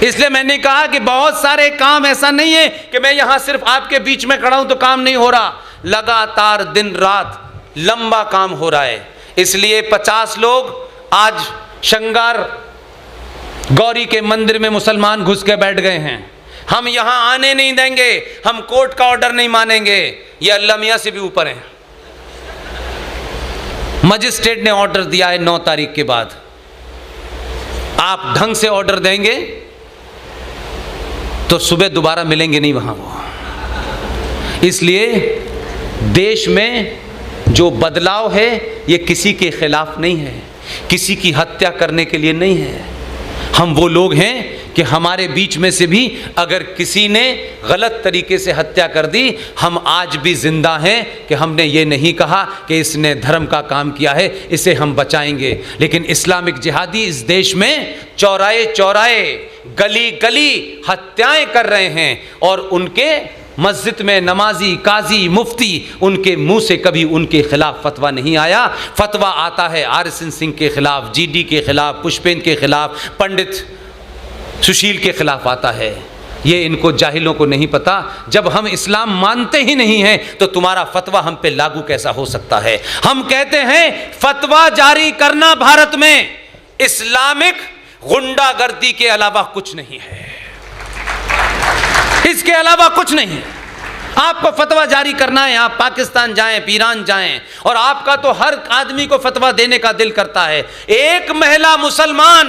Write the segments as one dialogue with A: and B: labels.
A: इसलिए मैंने कहा कि बहुत सारे काम, ऐसा नहीं है कि मैं यहां सिर्फ आपके बीच में खड़ा हूं तो काम नहीं हो रहा, लगातार दिन रात लंबा काम हो रहा है। इसलिए 50 लोग आज शंगार गौरी के मंदिर में मुसलमान घुस के बैठ गए हैं। हम यहां आने नहीं देंगे, हम कोर्ट का ऑर्डर नहीं मानेंगे, ये अल्लाह मियां से भी ऊपर है। मजिस्ट्रेट ने ऑर्डर दिया है 9 तारीख के बाद, आप ढंग से ऑर्डर देंगे तो सुबह दोबारा मिलेंगे नहीं वहां वो। इसलिए देश में जो बदलाव है ये किसी के खिलाफ नहीं है, किसी की हत्या करने के लिए नहीं है। हम वो लोग हैं कि हमारे बीच में से भी अगर किसी ने गलत तरीके से हत्या कर दी, हम आज भी जिंदा हैं कि हमने ये नहीं कहा कि इसने धर्म का काम किया है, इसे हम बचाएंगे। लेकिन इस्लामिक जिहादी इस देश में चौराहे चौराहे, गली गली हत्याएं कर रहे हैं और उनके मस्जिद में नमाजी, काजी, मुफ्ती, उनके मुंह से कभी उनके खिलाफ फतवा नहीं आया। फतवा आता है आर.एस. सिंह के खिलाफ, जीडी के खिलाफ, पुष्पेंद्र के खिलाफ, पंडित सुशील के खिलाफ आता है। ये इनको जाहिलों को नहीं पता। जब हम इस्लाम मानते ही नहीं हैं तो तुम्हारा फतवा हम पे लागू कैसा हो सकता है। हम कहते हैं फतवा जारी करना भारत में इस्लामिक गुंडागर्दी के अलावा कुछ नहीं है, इसके अलावा कुछ नहीं है। आपको फतवा जारी करना है, आप पाकिस्तान जाएं, ईरान जाएं, और आपका तो हर आदमी को फतवा देने का दिल करता है। एक महिला मुसलमान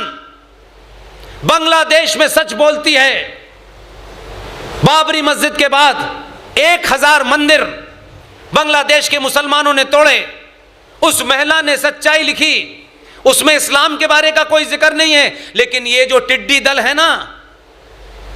A: बांग्लादेश में सच बोलती है, बाबरी मस्जिद के बाद 1000 मंदिर बांग्लादेश के मुसलमानों ने तोड़े। उस महिला ने सच्चाई लिखी, उसमें इस्लाम के बारे का कोई जिक्र नहीं है। लेकिन ये जो टिड्डी दल है ना,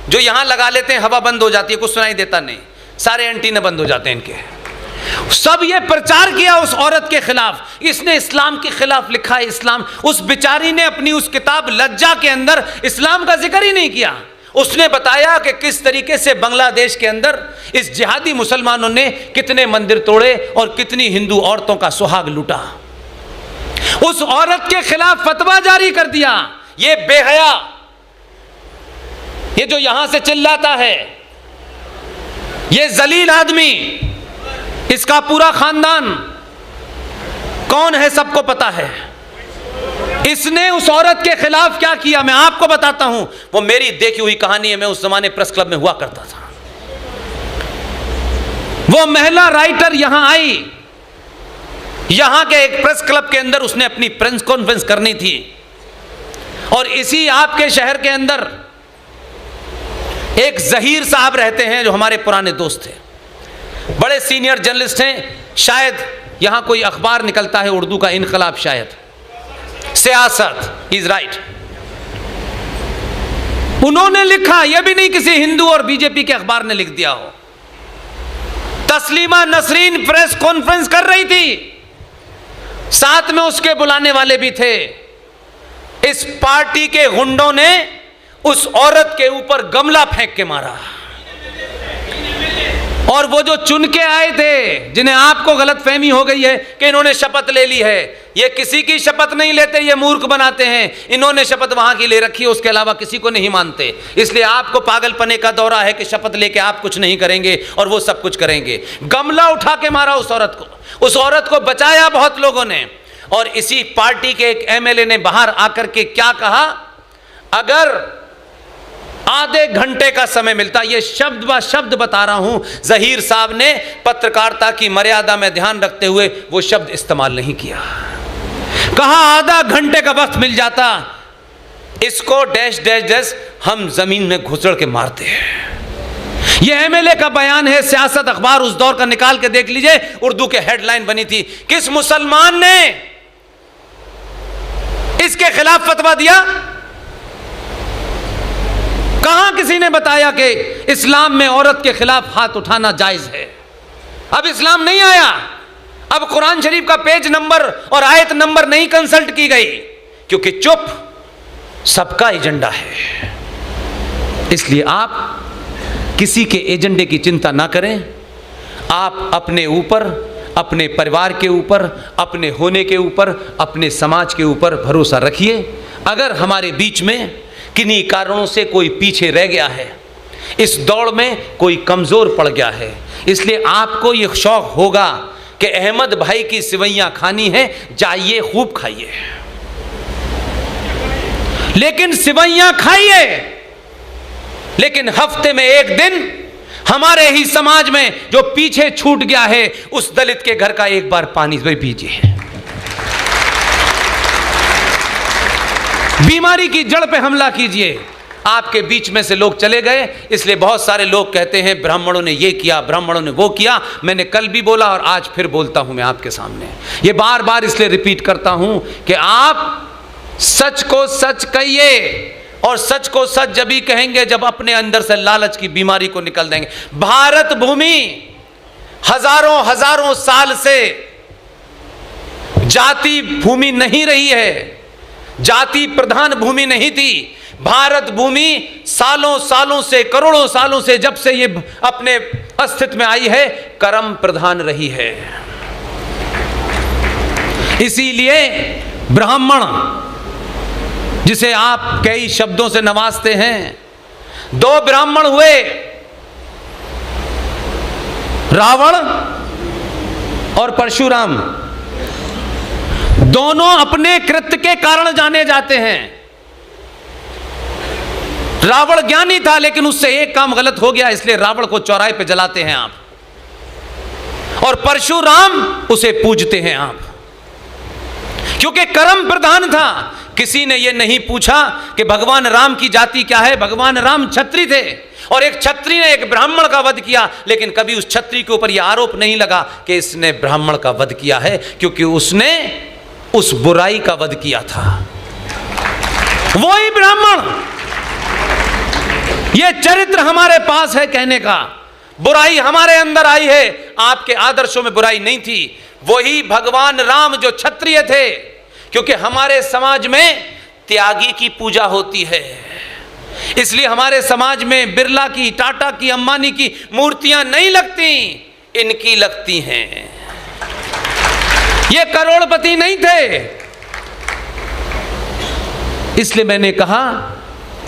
A: जो यहां लगा लेते हैं, हवा बंद हो जाती है, कुछ सुनाई देता नहीं, सारे एंटीना बंद हो जाते हैं इनके। सब ये प्रचार किया उस औरत के खिलाफ, इसने इस्लाम के खिलाफ लिखा है इस्लाम। उस बेचारी ने अपनी उस किताब लज्जा के अंदर इस्लाम का जिक्र ही नहीं किया। उसने बताया कि किस तरीके से बांग्लादेश के अंदर इस जिहादी मुसलमानों ने कितने मंदिर तोड़े और कितनी हिंदू औरतों का सुहाग लूटा। उस औरत के खिलाफ फतवा जारी कर दिया। ये बेहया, ये जो यहां से चिल्लाता है, ये जलील आदमी, इसका पूरा खानदान कौन है सबको पता है। इसने उस औरत के खिलाफ क्या किया मैं आपको बताता हूं। वो मेरी देखी हुई कहानी है, मैं उस जमाने प्रेस क्लब में हुआ करता था। वो महिला राइटर यहां आई, यहां के एक प्रेस क्लब के अंदर उसने अपनी प्रेस कॉन्फ्रेंस करनी थी, और इसी आपके शहर के अंदर एक जहीर साहब रहते हैं जो हमारे पुराने दोस्त थे, बड़े सीनियर जर्नलिस्ट हैं। शायद यहां कोई अखबार निकलता है उर्दू का, इनकलाब, शायद सियासत, इज राइट। उन्होंने लिखा, यह भी नहीं किसी हिंदू और बीजेपी के अखबार ने लिख दिया हो। तस्लीमा नसरीन प्रेस कॉन्फ्रेंस कर रही थी, साथ में उसके बुलाने वाले भी थे। इस पार्टी के गुंडों ने उस औरत के ऊपर गमला फेंक के मारा, और वो जो चुन के आए थे, जिन्हें आपको गलतफहमी हो गई है कि इन्होंने शपथ ले ली है, ये किसी की शपथ नहीं लेते, ये मूर्ख बनाते हैं। इन्होंने शपथ वहां की ले रखी है, उसके अलावा किसी को नहीं मानते। इसलिए आपको पागलपने का दौरा है कि शपथ लेके आप कुछ नहीं करेंगे और वो सब कुछ करेंगे। गमला उठा के मारा उस औरत को, उस औरत को बचाया बहुत लोगों ने। और इसी पार्टी के एक एमएलए ने बाहर आकर के क्या कहा, अगर आधे घंटे का समय मिलता, ये शब्द ब शब्द बता रहा हूं, जहीर साहब ने पत्रकारिता की मर्यादा में ध्यान रखते हुए वो शब्द इस्तेमाल नहीं किया। कहा आधा घंटे का वक्त मिल जाता, इसको डैश डैश डैश हम जमीन में घुसड़ के मारते हैं। ये एमएलए का बयान है, सियासत अखबार उस दौर का निकाल के देख लीजिए, उर्दू के हेडलाइन बनी थी, किस मुसलमान ने इसके खिलाफ फतवा दिया। कहां किसी ने बताया कि इस्लाम में औरत के खिलाफ हाथ उठाना जायज है। अब इस्लाम नहीं आया, अब कुरान शरीफ का पेज नंबर और आयत नंबर नहीं कंसल्ट की गई, क्योंकि चुप सबका एजेंडा है। इसलिए आप किसी के एजेंडे की चिंता ना करें, आप अपने ऊपर, अपने परिवार के ऊपर, अपने होने के ऊपर, अपने समाज के ऊपर भरोसा रखिए। अगर हमारे बीच में किन्हीं कारणों से कोई पीछे रह गया है, इस दौड़ में कोई कमज़ोर पड़ गया है। इसलिए आपको ये शौक़ होगा कि अहमद भाई की सिवैयाँ खानी है, जाइए खूब खाइए, लेकिन सिवैयाँ खाइए, लेकिन हफ्ते में एक दिन हमारे ही समाज में जो पीछे छूट गया है उस दलित के घर का एक बार पानी भी पीजिए। बीमारी की जड़ पे हमला कीजिए। आपके बीच में से लोग चले गए, इसलिए बहुत सारे लोग कहते हैं ब्राह्मणों ने ये किया, ब्राह्मणों ने वो किया। मैंने कल भी बोला और आज फिर बोलता हूं मैं आपके सामने, ये बार बार इसलिए रिपीट करता हूं कि आप सच को सच कहिए, और सच को सच जब ही कहेंगे जब अपने अंदर से लालच की बीमारी को निकल देंगे। भारत भूमि हजारों हजारों साल से जाति भूमि नहीं रही है, जाति प्रधान भूमि नहीं थी। भारत भूमि सालों सालों से, करोड़ों सालों से, जब से ये अपने अस्तित्व में आई है, कर्म प्रधान रही है। इसीलिए ब्राह्मण, जिसे आप कई शब्दों से नवाजते हैं, दो ब्राह्मण हुए, रावण और परशुराम। दोनों अपने कृत्य के कारण जाने जाते हैं। रावण ज्ञानी था, लेकिन उससे एक काम गलत हो गया, इसलिए रावण को चौराहे पे जलाते हैं आप, और परशुराम उसे पूजते हैं आप, क्योंकि कर्म प्रधान था। किसी ने यह नहीं पूछा कि भगवान राम की जाति क्या है। भगवान राम क्षत्रिय थे, और एक क्षत्रिय ने एक ब्राह्मण का वध किया, लेकिन कभी उस क्षत्रिय के ऊपर यह आरोप नहीं लगा कि इसने ब्राह्मण का वध किया है, क्योंकि उसने उस बुराई का वध किया था। वही ब्राह्मण, यह चरित्र हमारे पास है कहने का। बुराई हमारे अंदर आई है, आपके आदर्शों में बुराई नहीं थी। वही भगवान राम जो क्षत्रिय थे, क्योंकि हमारे समाज में त्यागी की पूजा होती है, इसलिए हमारे समाज में बिरला की, टाटा की, अंबानी की मूर्तियां नहीं लगती, इनकी लगती हैं। ये करोड़पति नहीं थे। इसलिए मैंने कहा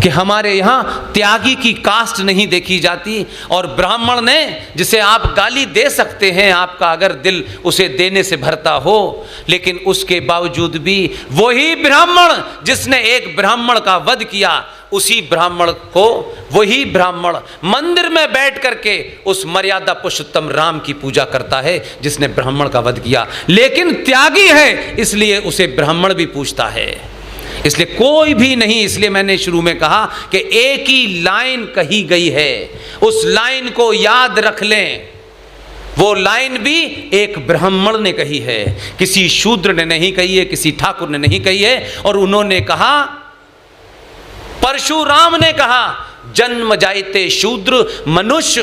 A: कि हमारे यहां त्यागी की कास्ट नहीं देखी जाती। और ब्राह्मण ने, जिसे आप गाली दे सकते हैं, आपका अगर दिल उसे देने से भरता हो, लेकिन उसके बावजूद भी वही ब्राह्मण जिसने एक ब्राह्मण का वध किया, उसी ब्राह्मण को वही ब्राह्मण मंदिर में बैठ करके उस मर्यादा पुरुषोत्तम राम की पूजा करता है जिसने ब्राह्मण का वध किया। लेकिन त्यागी है, इसलिए उसे ब्राह्मण भी पूछता है। इसलिए कोई भी नहीं। इसलिए मैंने शुरू में कहा कि एक ही लाइन कही गई है, उस लाइन को याद रख लें। वो लाइन भी एक ब्राह्मण ने कही है, किसी शूद्र ने नहीं कही है, किसी ठाकुर ने नहीं कही है। और उन्होंने कहा, परशुराम ने कहा, जन्म जायते शूद्र, मनुष्य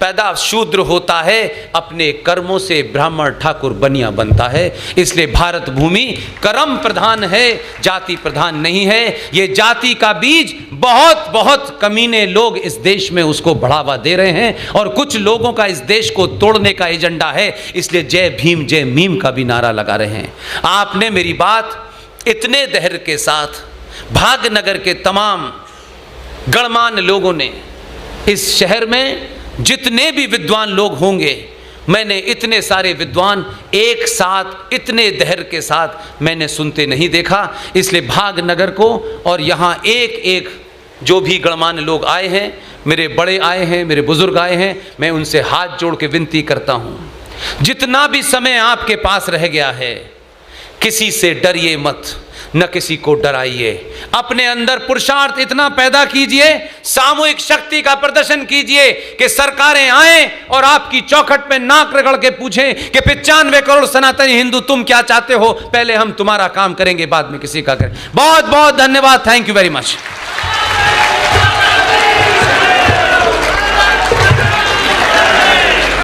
A: पैदा शूद्र होता है, अपने कर्मों से ब्राह्मण ठाकुर बनिया बनता है। इसलिए भारत भूमि कर्म प्रधान है, जाति प्रधान नहीं है। ये जाति का बीज बहुत बहुत कमीने लोग इस देश में उसको बढ़ावा दे रहे हैं, और कुछ लोगों का इस देश को तोड़ने का एजेंडा है। इसलिए जय भीम जय मीम का भी नारा लगा रहे हैं। आपने मेरी बात इतने धैर्य के साथ, भागनगर के तमाम गणमान्य लोगों ने, इस शहर में जितने भी विद्वान लोग होंगे, मैंने इतने सारे विद्वान एक साथ इतने धैर्य के साथ मैंने सुनते नहीं देखा। इसलिए भागनगर को, और यहाँ एक एक जो भी गणमान्य लोग आए हैं, मेरे बड़े आए हैं, मेरे बुजुर्ग आए हैं, मैं उनसे हाथ जोड़ के विनती करता हूँ, जितना भी समय आपके पास रह गया है, किसी से डरिए मत, न किसी को डराइए। अपने अंदर पुरुषार्थ इतना पैदा कीजिए, सामूहिक शक्ति का प्रदर्शन कीजिए कि सरकारें आए और आपकी चौखट पे नाक रगड़ के पूछें कि 95 करोड़ सनातनी हिंदू तुम क्या चाहते हो, पहले हम तुम्हारा काम करेंगे, बाद में किसी का करें। बहुत बहुत धन्यवाद। Thank you very much.